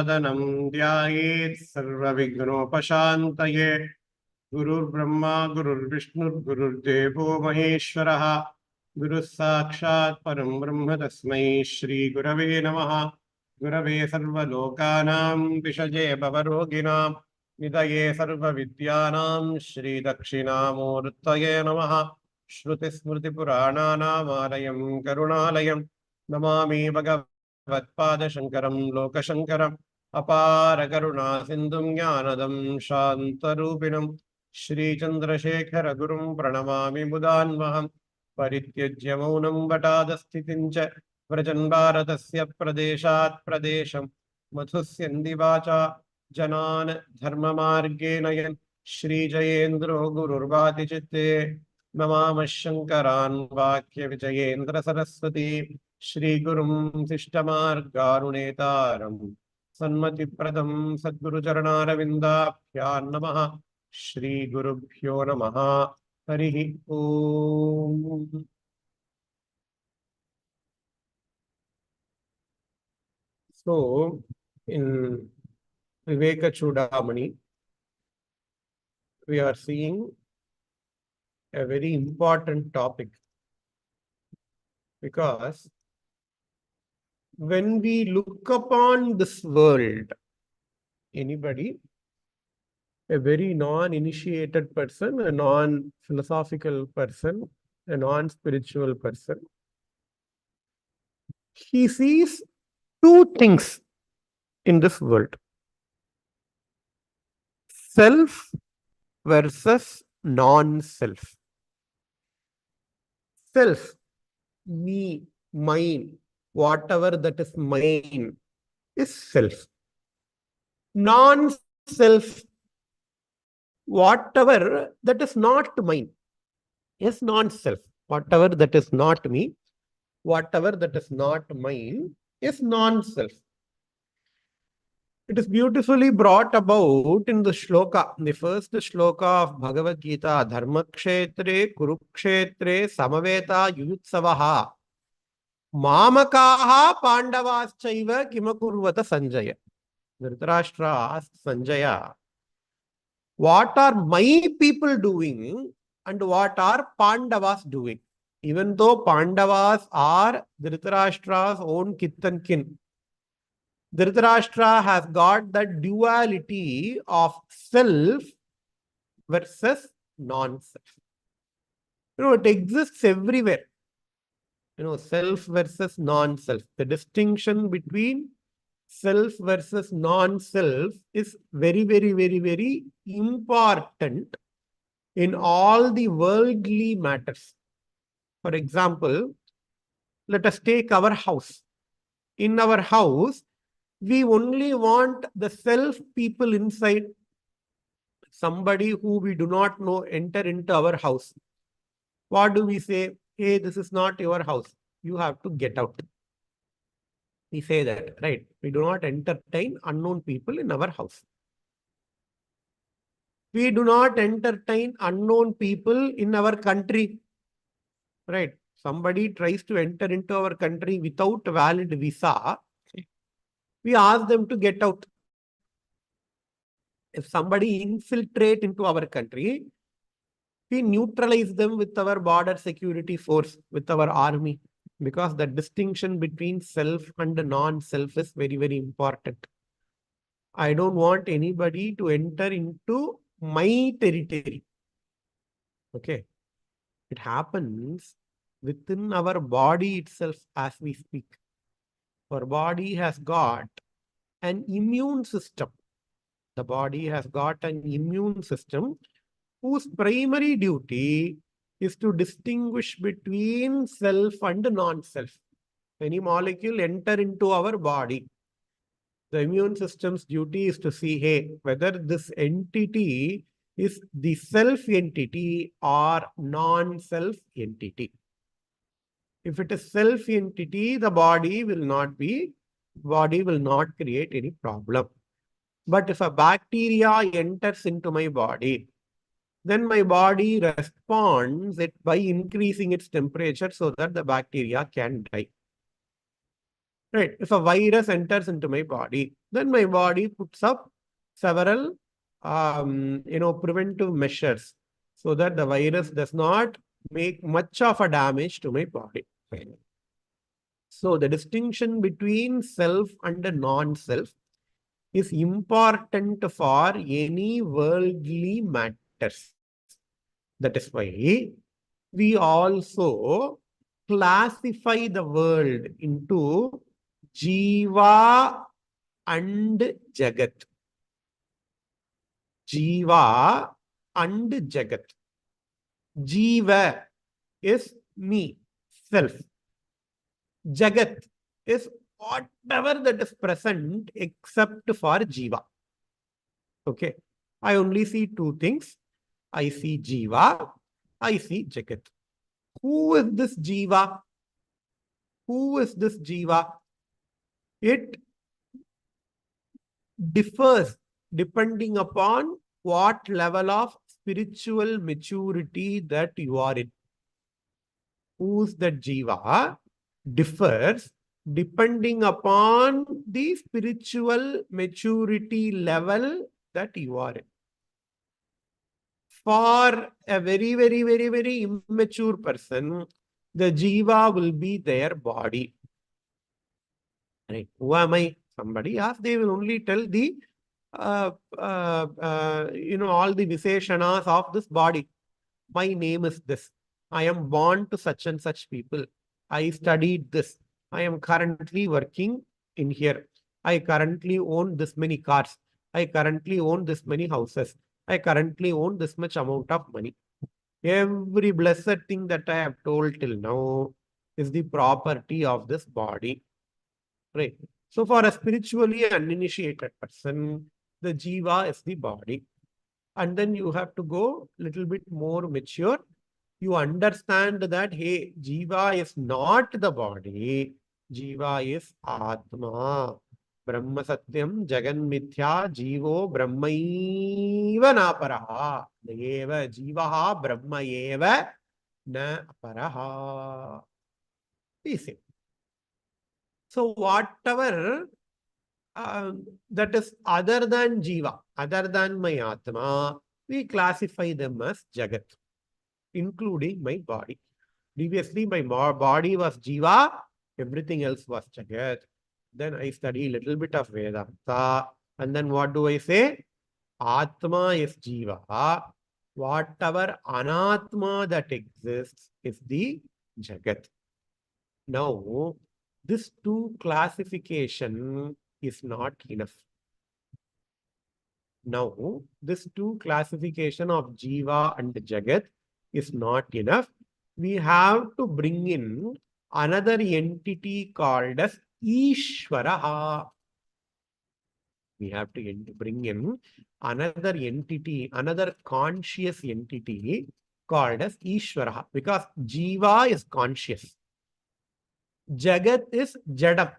वदनं ध्यायेत् सर्वविघ्नोपशान्तये। गुरुर्ब्रह्मा गुरुर्विष्णुर्गुरुर्देवो महेश्वरः। गुरुः साक्षात् परं ब्रह्म तस्मै श्रीगुरवे नमः। गुरवे सर्वलोकानां विषजे भवरोगिणां निधये सर्वविद्यानां श्रीदक्षिणामूर्तये नमः। श्रुतिस्मृतिपुराणानामालयं करुणालयं नमामि भगवत्पादशङ्करं लोकशङ्करम्। अपारकरुणा सिन्धुं ज्ञानदं शान्तरूपिणं श्रीचन्द्रशेखरगुरुं प्रणमामि मुदान्वहम्। परित्यज्य मौनं वटादस्थितिं च व्रजन् भारतस्य प्रदेशात् प्रदेशं मधुस्यन्दिवाचा जनान् धर्ममार्गे नयन् श्रीजयेन्द्रो गुरुर्वाति चित्ते नमामः शङ्करान् वाक्यविजयेन्द्र सरस्वती श्रीगुरुं शिष्टमार्गारुणेतारम् सन्मतिप्रदं सद्गुरुचरणारविन्दाभ्यां नमः। श्रीगुरुभ्यो नमः। हरिः ओम्। So, in Viveka Chudamani, we are seeing a very important topic, because when we look upon this world, anybody, a very non-initiated person, a non-philosophical person, a non-spiritual person, he sees two things in this world: self versus non-self. Self, me, mine, whatever that is mine is self. Non-self, whatever that is not mine is non-self. Whatever that is not me, whatever that is not mine is non-self. It is beautifully brought about in the shloka, the first shloka of Bhagavad Gita, Dharmakshetre, Kurukshetre, Samaveta, Yuyutsavaha, Mamakaha, Pandavaschaiva, Kimakurvata Sanjaya. Dhritarashtra asked Sanjaya, what are my people doing and what are Pandavas doing? Even though Pandavas are Dhritarashtra's own kith and kin, Dhritarashtra has got the duality of self versus non-self. It exists everywhere. Self versus non-self. The distinction between self versus non-self is very, very, very, very important in all the worldly matters. For example, let us take our house. In our house, we only want the self people inside. Somebody who we do not know enter into our house. What do we say? Hey, this is not your house. You have to get out. We say that, right? We do not entertain unknown people in our house. We do not entertain unknown people in our country, right? Somebody tries to enter into our country without a valid visa, we ask them to get out. If somebody infiltrate into our country, we neutralize them with our border security force, with our army, because the distinction between self and non-self is very, very important. I don't want anybody to enter into my territory. Okay. It happens within our body itself as we speak. Our body has got an immune system. The body has got an immune system whose primary duty is to distinguish between self and non-self. Any molecule enter into our body, the immune system's duty is to see, hey, whether this entity is the self entity or non-self entity. If it is self entity, the body will not create any problem. But if a bacteria enters into my body, then my body responds by increasing its temperature so that the bacteria can die. Right? If a virus enters into my body, then my body puts up several, preventive measures so that the virus does not make much of a damage to my body. So the distinction between self and non-self is important for any worldly matters. That is why we also classify the world into Jiva and Jagat. Jiva and Jagat. Jiva is me, self. Jagat is whatever that is present except for Jiva. Okay. I only see two things. I see Jiva, I see Jagat. Who is this Jiva? Who is this Jiva? It differs depending upon what level of spiritual maturity that you are in. Who's that Jiva differs depending upon the spiritual maturity level that you are in. For a very, very, very, very immature person, the Jiva will be their body. Right? Who am I? Somebody asked, they will only tell the, all the Visheshanas of this body. My name is this. I am born to such and such people. I studied this. I am currently working in here. I currently own this many cars. I currently own this many houses. I currently own this much amount of money. Every blessed thing that I have told till now is the property of this body. Right. So for a spiritually uninitiated person, the jiva is the body. And then you have to go a little bit more mature. You understand that, hey, jiva is not the body. Jiva is Atma. Brahma Satyam Jagan Mithya Jivo Brahmaiva Naparaha. Eva Jivaha Brahma Eva Na Paraha. Easy. So whatever that is other than Jiva, other than my Atma, we classify them as Jagat, including my body. Previously, my body was Jiva, everything else was Jagat. Then I study a little bit of Vedanta. And then what do I say? Atma is Jiva. Whatever Anatma that exists is the Jagat. Now, this two classification is not enough. Now, this two classification of Jiva and Jagat is not enough. We have to bring in another entity called as Ishvaraha. We have to bring in another entity, another conscious entity called as Ishvaraha, because Jiva is conscious. Jagat is Jadam.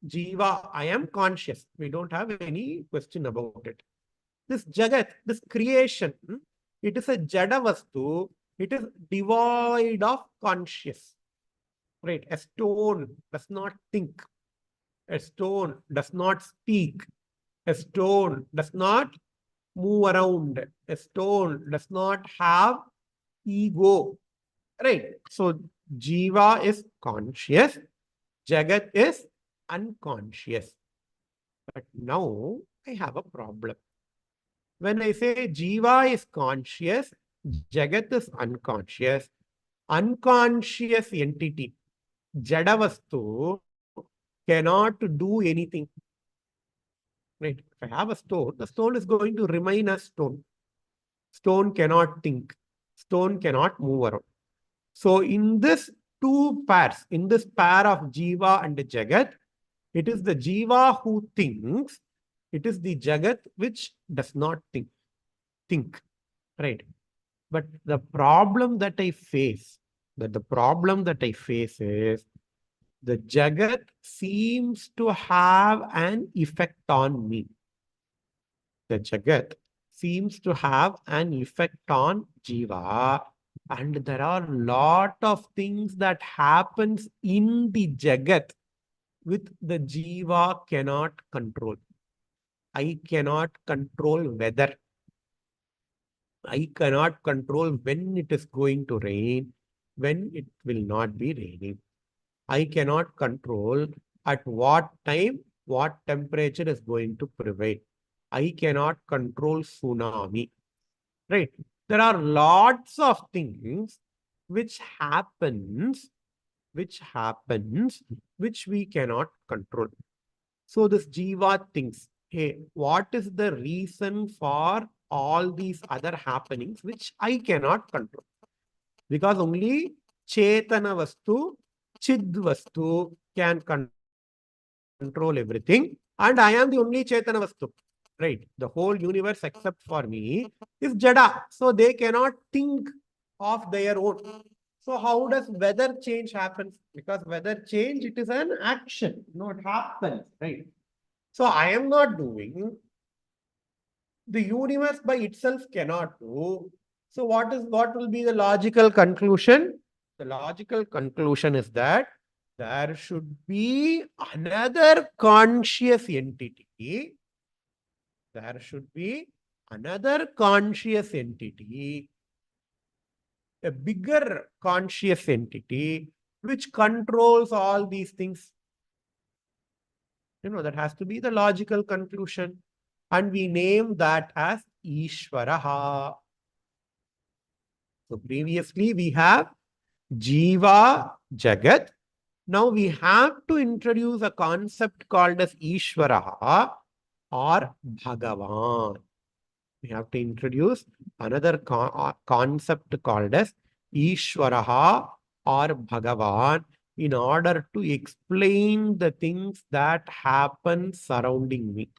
Jiva, I am conscious. We don't have any question about it. This Jagat, this creation, it is a Jada Vastu. It is devoid of conscious. Right? A stone does not think. A stone does not speak. A stone does not move around. A stone does not have ego. Right? So, Jiva is conscious. Jagat is unconscious. But now I have a problem. When I say Jiva is conscious, Jagat is unconscious. Unconscious entity, Jadavastu, cannot do anything. Right? If I have a stone, the stone is going to remain a stone. Stone cannot think. Stone cannot move around. So in this two pairs, in this pair of Jiva and Jagat, it is the Jiva who thinks. It is the Jagat which does not think. Right? But the problem that I face, is the Jagat seems to have an effect on me. The Jagat seems to have an effect on Jiva. And there are a lot of things that happens in the Jagat with the jiva cannot control. I cannot control weather. I cannot control when it is going to rain, when it will not be raining. I cannot control at what time, what temperature is going to prevail. I cannot control tsunami. Right? There are lots of things which happens, which we cannot control. So this jiva thinks, hey, what is the reason for all these other happenings which I cannot control? Because only Chetana Vastu, Chid Vastu can control everything. And I am the only Chetana Vastu. Right? The whole universe except for me is Jada. So they cannot think of their own. So how does weather change happen? Because weather change, it is an action. No, it happens. Right? So I am not doing. The universe by itself cannot do. So what will be the logical conclusion? The logical conclusion is that there should be another conscious entity. There should be another conscious entity, a bigger conscious entity, which controls all these things. That has to be the logical conclusion. And we name that as Ishvaraha. So previously we have Jiva Jagat. Now we have to introduce a concept called as Ishvaraha or Bhagavan. We have to introduce another concept called as Ishvaraha or Bhagavan in order to explain the things that happen surrounding me.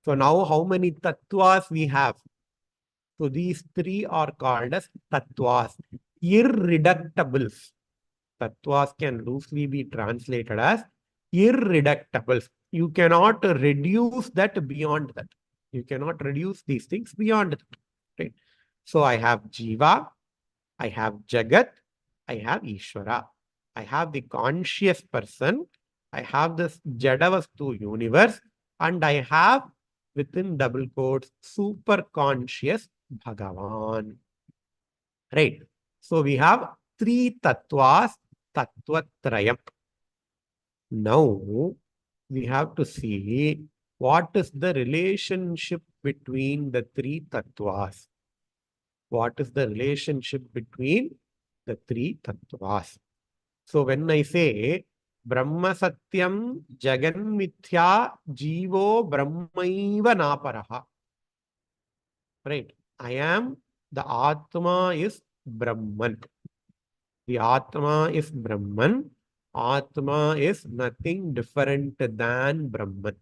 So now how many tattvas we have? So these three are called as tattvas, irreductibles. Tattvas can loosely be translated as irreductibles. You cannot reduce that beyond that. You cannot reduce these things beyond that. Right? So I have Jiva, I have Jagat, I have Ishvara. I have the conscious person, I have this Jadavastu universe, and I have within double quotes super conscious Bhagavan. Right. So we have three tattvas, tattvatrayam. Now we have to see what is the relationship between the three tattvas. What is the relationship between the three tattvas? So when I say Brahma Satyam Jagan Mithya Jivo Brahmaiva Naparaha. Right. I am the Atma is Brahman. The Atma is Brahman. Atma is nothing different than Brahman.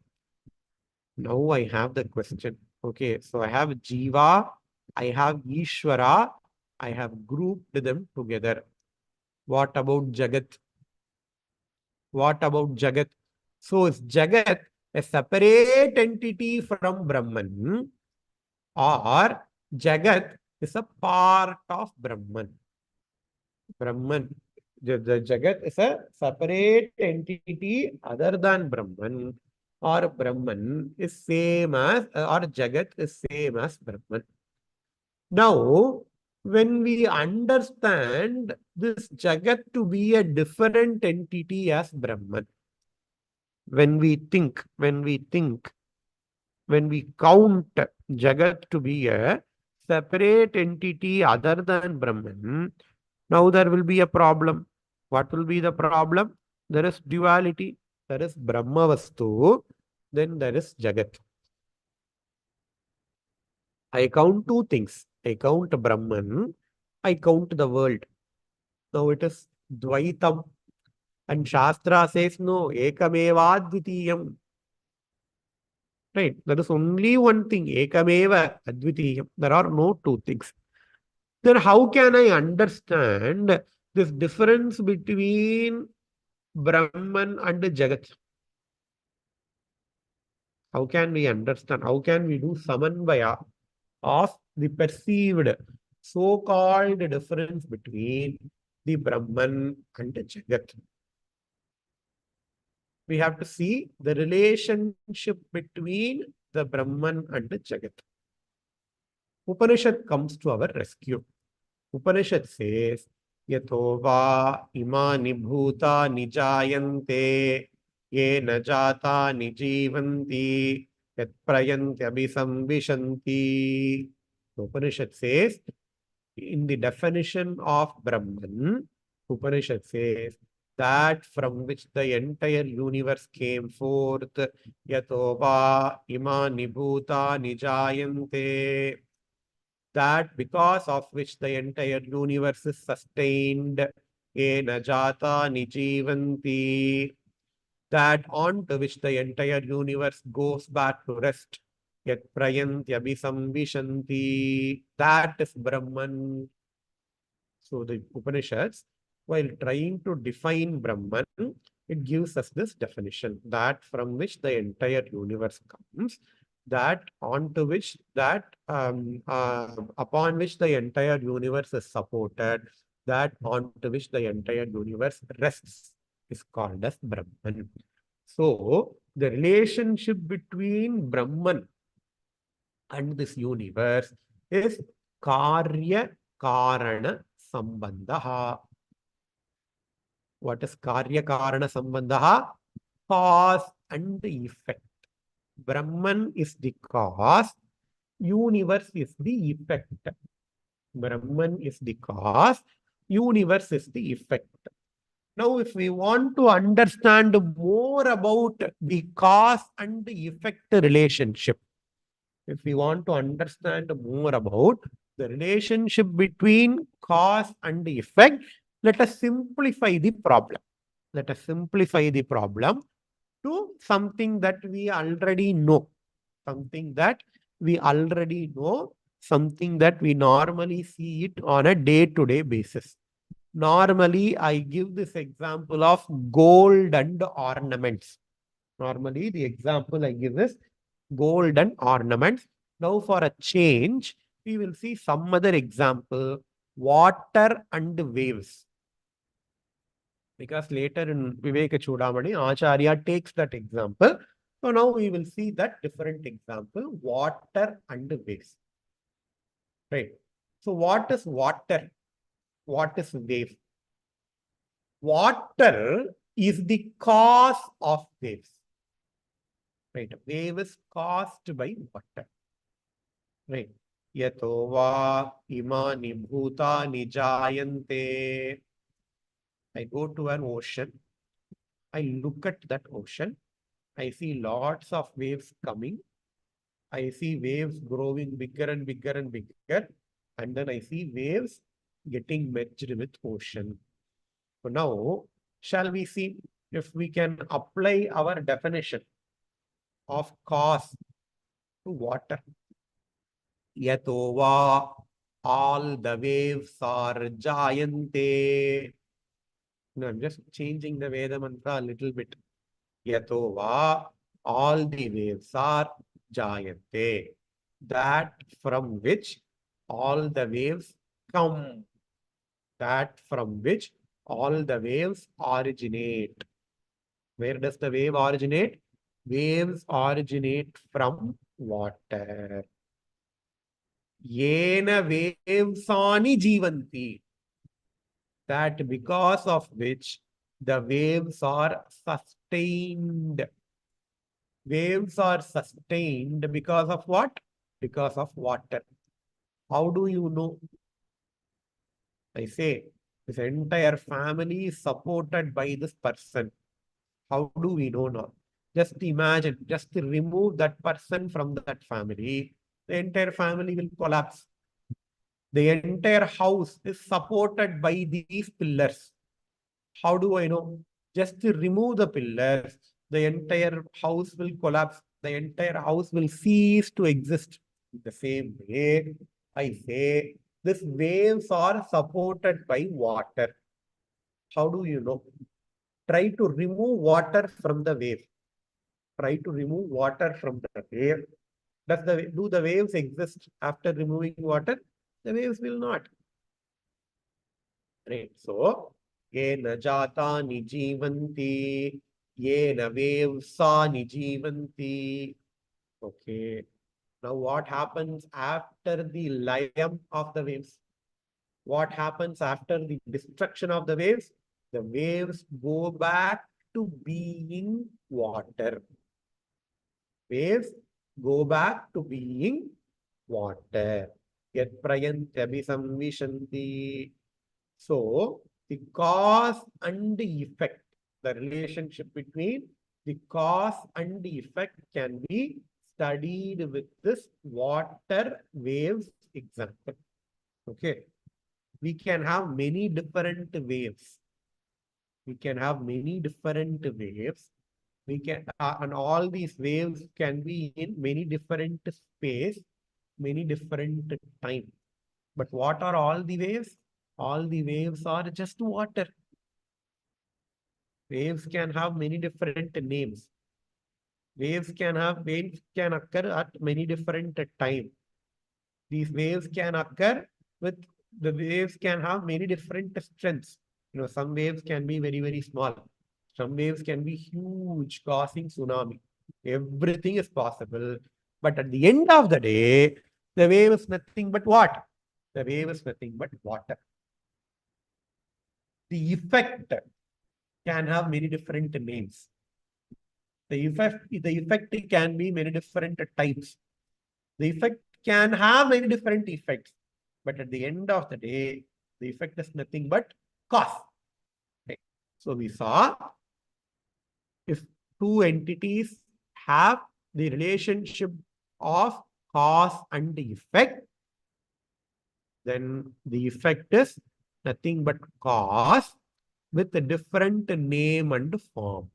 Now I have the question. Okay, so I have Jiva, I have Ishvara, I have grouped them together. What about Jagat? What about Jagat? So is Jagat a separate entity from Brahman, or Jagat is a part of Brahman? Brahman, the Jagat is a separate entity other than Brahman, or Brahman is same as, or Jagat is same as Brahman. Now, when we understand this Jagat to be a different entity as Brahman, when we count Jagat to be a separate entity other than Brahman, now there will be a problem. What will be the problem? There is duality. There is Brahma Vastu, then there is Jagat. I count two things. I count Brahman, I count the world. Now it is Dvaitam. And Shastra says no, Ekameva Advitiyam. Right? There is only one thing, Ekameva Advitiyam. There are no two things. Then how can I understand this difference between Brahman and Jagat? How can we understand? How can we do Samanvaya of the perceived so-called difference between the Brahman and the Jagat? we have to see the relationship between the Brahman and the Jagat. Upanishad comes to our rescue. Upanishad says, Yato va imani bhuta nijayante ye najata nijivanti yat prayanti abhisambhishanti. Upanishad says, in the definition of Brahman, Upanishad says that from which the entire universe came forth, yato va imani bhuta nijayante, that because of which the entire universe is sustained, ena jata nijivanti, that onto which the entire universe goes back to rest, yat prayanti abhisambhishanti, that is Brahman. So the Upanishads, while trying to define Brahman, it gives us this definition, that from which the entire universe comes, that onto which upon which the entire universe is supported, that onto which the entire universe rests, is called as Brahman. So the relationship between Brahman and this universe is Karya Karana Sambandha. What is Karya Karana Sambandha? Cause and effect. Brahman is the cause, universe is the effect. Brahman is the cause, universe is the effect. Now, if we want to understand more about the cause and effect relationship, if we want to understand more about the relationship between cause and effect, let us simplify the problem. Let us simplify the problem to something that we already know. Something that we already know, something that we normally see it on a day-to-day basis. Normally, I give this example of gold and ornaments. Normally, the example I give is gold and ornaments. Now, for a change, we will see some other example, water and waves. Because later in Viveka Chudamani, Acharya takes that example. So now we will see that different example, water and waves. Right. So what is water? What is wave? Water is the cause of waves. Right. Wave is caused by water. Right. Yato va imani bhutani jayante. I go to an ocean. I look at that ocean. I see lots of waves coming. I see waves growing bigger and bigger and bigger. And then I see waves getting merged with ocean. So now, shall we see if we can apply our definition of cause to water? Yato va, all the waves are jayante. No, I'm just changing the Veda mantra a little bit. Yato va, all the waves are jayante. That from which all the waves come. That from which all the waves originate. Where does the wave originate? Waves originate from water. Yena vevsani jivanti. That because of which the waves are sustained. Waves are sustained because of what? Because of water. How do you know? I say, this entire family is supported by this person. How do we know now? Just imagine, just remove that person from that family, the entire family will collapse. The entire house is supported by these pillars. How do I know? Just to remove the pillars, the entire house will collapse. The entire house will cease to exist. In the same way, I say, these waves are supported by water. How do you know? Try to remove water from the wave. Try to remove water from the wave. Do the waves exist after removing water? The waves will not. Right. So, ye na jata ni jivanti, Yena vevsani jivanti. Okay. Now what happens after the layam of the waves? What happens after the destruction of the waves? The waves go back to being water. Waves go back to being water. Yat prayantabhi samvishanti. So, the cause and the effect, the relationship between the cause and the effect can be studied with this water waves example. Okay. We can have many different waves. We can have many different waves. We can, and all these waves can be in many different space, many different time. But what are all the waves? All the waves are just water. Waves can have many different names. Waves can occur at many different time. These waves can occur with the waves can have many different strengths. Some waves can be very, very small. Some waves can be huge, causing tsunami. Everything is possible. But at the end of the day, the wave is nothing but what? The wave is nothing but water. The effect can have many different names. The effect can be many different types. The effect can have many different effects. But at the end of the day, the effect is nothing but cause. Okay. So we saw if two entities have the relationship of cause and the effect, then the effect is nothing but cause with a different name and form.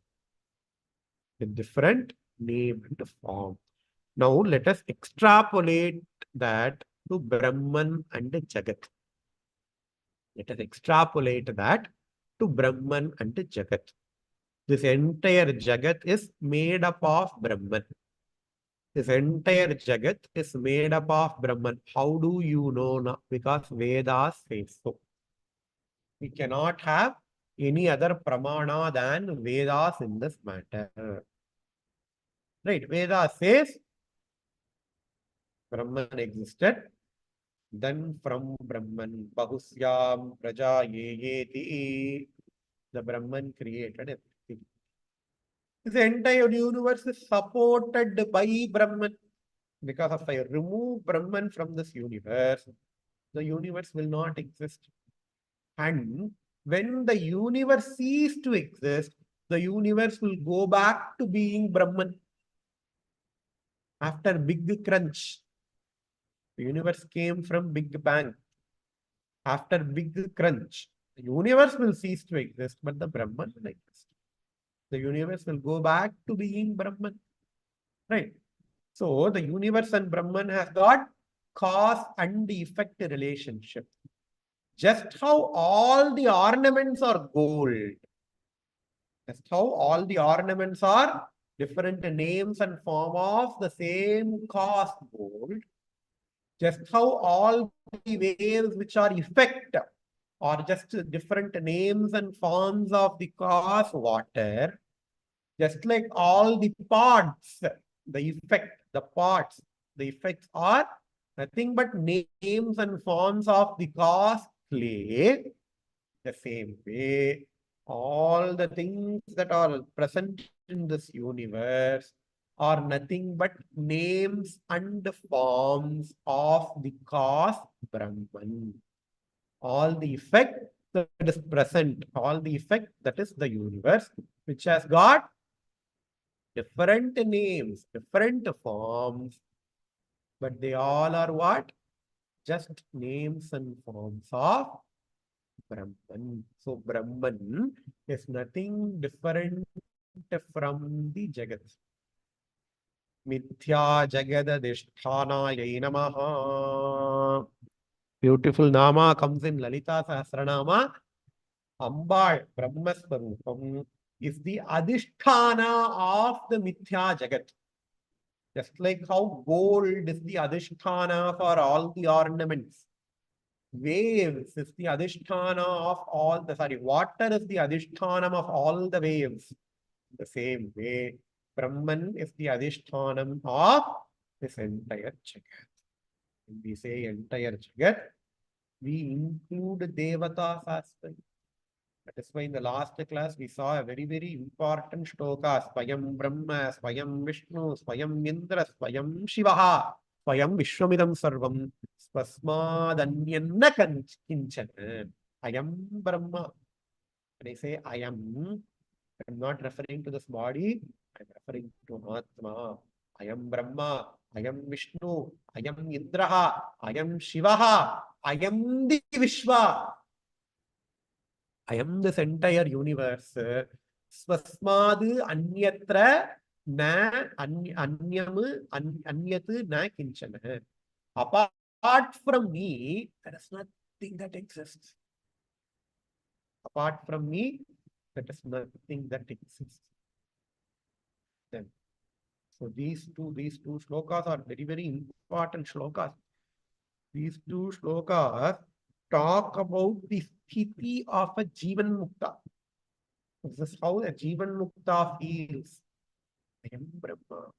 With different name and form. Now let us extrapolate that to Brahman and Jagat. Let us extrapolate that to Brahman and Jagat. This entire Jagat is made up of Brahman. This entire Jagat is made up of Brahman. How do you know now? Because Vedas says so. We cannot have any other pramana than Vedas in this matter. Right? Vedas says Brahman existed. Then from Brahman, Bahusyam Praja Yeti, the Brahman created everything. This entire universe is supported by Brahman. Because if I remove Brahman from this universe, the universe will not exist. And when the universe ceases to exist, the universe will go back to being Brahman. After Big Crunch, the universe came from Big Bang. After Big Crunch, the universe will cease to exist, but the Brahman will exist. The universe will go back to being Brahman. Right? So the universe and Brahman has got cause and effect relationship. Just how all the ornaments are gold. Just how all the ornaments are different names and form of the same cause gold. Just how all the waves which are effect are just different names and forms of the cause water. Just like all the parts, the effect, the parts, the effects are nothing but names and forms of the cause clay. The same way, all the things that are present in this universe are nothing but names and forms of the cause Brahman. All the effect that is present, all the effect that is the universe, which has got different names, different forms, but they all are what? Just names and forms of Brahman. So Brahman is nothing different from the Jagat. Mithya Jagadadishthanaye Namaha. Beautiful Nama comes in Lalita Sahasranama. Ambal Brahmasvarupam is the Adishthana of the Mithya Jagat. Just like how gold is the Adishthana for all the ornaments. Waves is the Adishthana of all the, water is the Adishthana of all the waves. The same way, Brahman is the Adhishthanam of this entire Jagat. When we say entire Jagat, we include Devatas as well. That is why in the last class we saw a very, very important shloka. Swayam Brahma, Swayam Vishnu, Swayam Indra, Swayam Shivaha, Swayam Vishwamidam Sarvam, Swasmadanyanna Kinchana. I am Brahma. When I say I am, I'm not referring to this body, I'm referring to Atma. I am Brahma, I am Vishnu, I am Indraha, I am Shivaha, I am the Vishwa. I am this entire universe. Swasmad anyatra na anyat na kinchana. Apart from me, there is nothing that exists. Apart from me, there is nothing that exists. Then, so these two shlokas are very, very important shlokas. These two shlokas talk about the sthiti of a Jivan Mukta. This is how a Jivan Mukta feels. I am Brahma,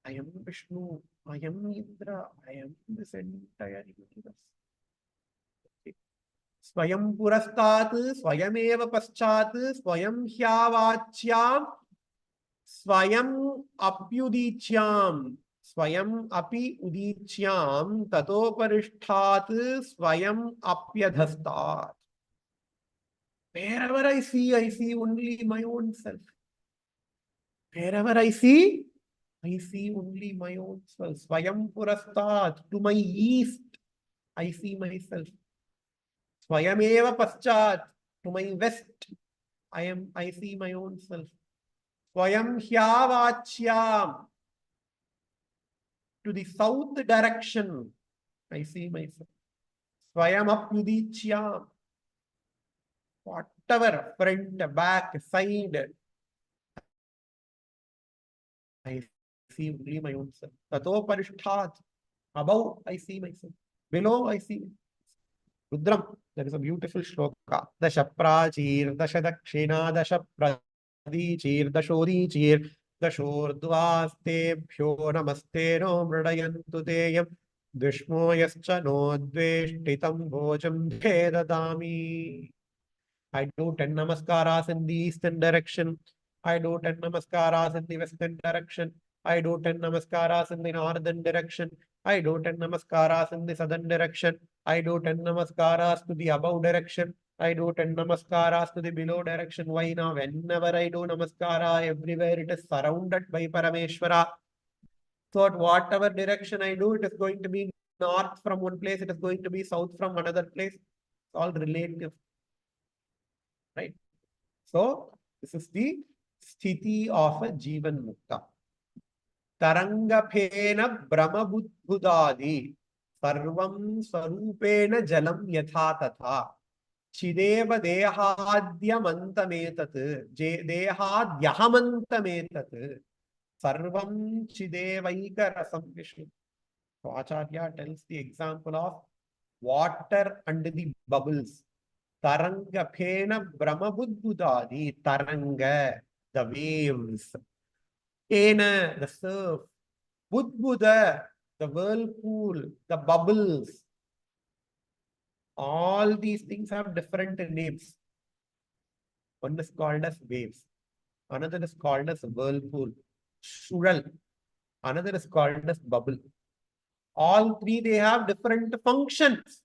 I am Vishnu, I am Indra, I am this entire universe. Swayam Purastat, Swayameva Paschat, Swayam Hyavacyam, Swayam Apyudichyam, Swayam Api Udichyam, Tatoparishtat, Swayam Apyadhastat. Wherever I see only my own self. Wherever I see only my own self. Swayam Purastat, to my east, I see myself. Swayameva Paschat, to my west, I see my own self. Swayam Hyavachyam, to the south direction, I see myself. Swayam Apyudichyam, whatever, front, back, side, I see only my own self. Tato Parishtat, above, I see myself. Below, I see Rudram. There is a beautiful shloka. Dasha Prachir, Dasha Dakshina, Dasha Pradicir, Dashodicir, Dashordvastebhyo Namaste no Mradayantu Teyam Dishmo Yascha no Dveshtitam Bhojam Bhedadami. I do 10 namaskaras in the eastern direction. I do 10 namaskaras in the western direction. I do 10 namaskaras in the northern direction. I do 10 namaskaras in the southern direction. I do 10 namaskaras to the above direction. I do 10 namaskaras to the below direction. Why now? Whenever I do namaskara, everywhere it is surrounded by Parameshwara. So at whatever direction I do, it is going to be north from one place, it is going to be south from another place. It's all relative. Right? So, this is the sthiti of a Jivan Mukta. Tarangapena Brahmabudhudadi Sarvam Swarupena Jalam Yatha Tatha Chideva Dehadyamantametat Dehadyahamantametat Sarvam Chidevaika Rasam Vishnu. So Acharya tells the example of water under the bubbles. Taranga Pena Brahmabudhudadi, Taranga, the waves. Pena, the surf. Budbuda, the whirlpool, the bubbles. All these things have different names. One is called as waves. Another is called as whirlpool. Shural. Another is called as bubble. All three, they have different functions.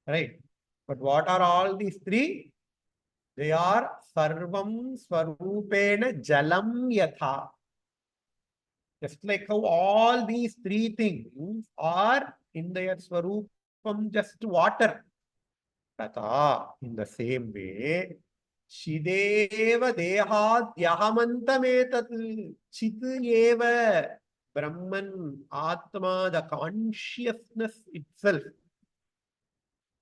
Right? But what are all these three? They are Sarvam Swarupena Jalam Yatha. Just like how all these three things are in their Swarupam just water. Tata, in the same way, Shideva Dehad Yahamantametat Chit Eva Brahman Atma, the consciousness itself.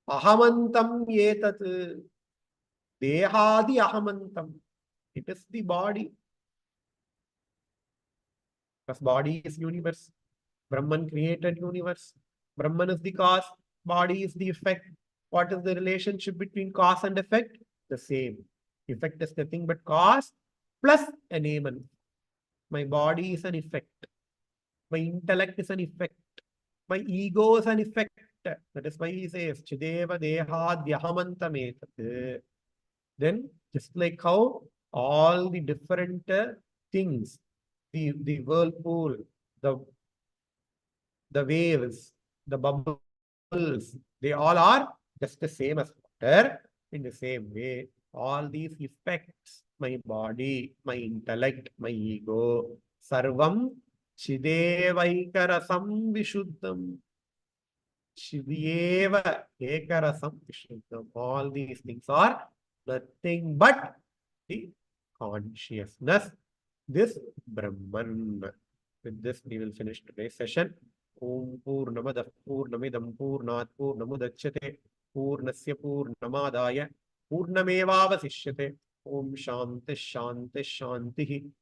Ahamantam yetat dehadi ahamantam. It is the body. Because body is universe. Brahman created universe. Brahman is the cause. Body is the effect. What is the relationship between cause and effect? The same. Effect is nothing but cause. plus enable. My body is an effect. My intellect is an effect. My ego is an effect. That is why he says, Chideva Dehadhyahamantametat. Then, just like how all the different things, the whirlpool, the waves, the bubbles, they all are just the same as water. In the same way, all these effects, my body, my intellect, my ego, sarvam chidevaikarasamvishuddham. Chidyeva ekarasam vishuddham. All these things are nothing but the consciousness, this Brahman. With this, we will finish today's session. Om Purnamada Purnamidam Purnat Purnamudachyate Purnasya Purnamadaya Purnamevavasishyate. Om Shanti Shanti Shanti.